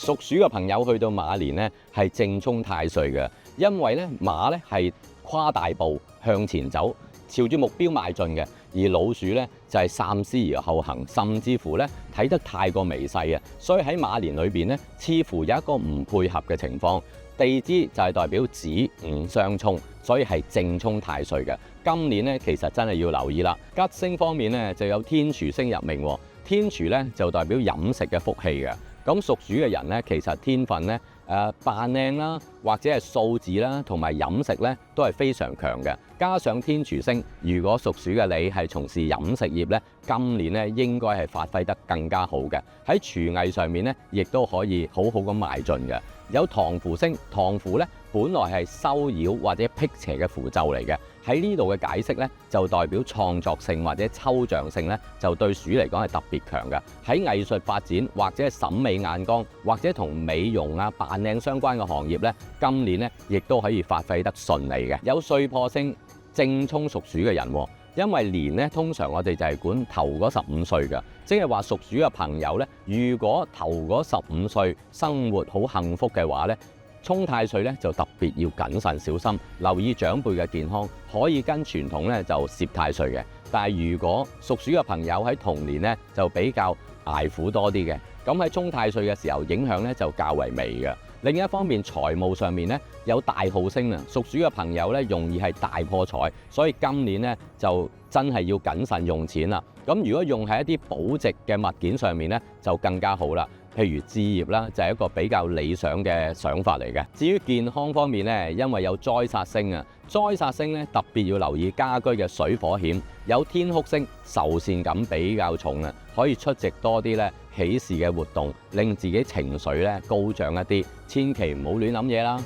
屬鼠嘅朋友去到馬年咧係正沖太歲嘅，因為咧馬咧係跨大步向前走，朝住目標邁進嘅，而老鼠咧就係三思而後行，甚至乎咧睇得太過微細啊，所以喺馬年裏邊咧，似乎有一個唔配合嘅情況。地支就係代表子午相沖，所以係正沖太歲嘅。今年咧其實真係要留意啦。吉星方面咧就有天廚星入命，天廚咧就代表飲食嘅福氣嘅。咁屬鼠嘅人咧，其實天分咧扮靚啦，或者係數字啦，同埋飲食咧都係非常強嘅。加上天廚星，如果屬鼠嘅你係從事飲食業咧，今年咧應該係發揮得更加好嘅。喺廚藝上面咧，亦都可以好好咁邁進嘅。有唐符星，唐符咧本來係收擾或者辟邪嘅符咒嚟嘅，喺呢度嘅解釋咧就代表創作性或者抽象性咧，就對鼠嚟講係特別強嘅。喺藝術發展或者係審美眼光或者同美容啊扮靚相關嘅行業咧，今年咧亦都可以發揮得順利嘅。有歲破星正沖屬鼠嘅人，因為年咧通常我哋就係管頭嗰15歲嘅，即係話屬鼠嘅朋友咧，如果頭嗰15歲生活好幸福嘅話咧，沖太歲咧就特別要謹慎小心，留意長輩嘅健康，可以跟傳統咧就攝太歲嘅。但係如果屬鼠嘅朋友喺同年咧就比較捱苦多啲嘅，咁喺沖太歲嘅時候影響咧就較為微嘅。另一方面，財務上面咧有大耗星啊，屬鼠嘅朋友咧容易係大破財，所以今年咧就真係要謹慎用錢啦。咁如果用喺一啲保值嘅物件上面咧，就更加好啦。譬如置業啦，就係一個比較理想嘅想法嚟嘅。至於健康方面咧，因為有災煞星啊，災煞星咧特別要留意家居嘅水火險。有天哭星，愁善感比較重啊，可以出席多啲咧喜事嘅活動，令自己情緒咧高漲一啲。千祈唔好亂諗嘢啦。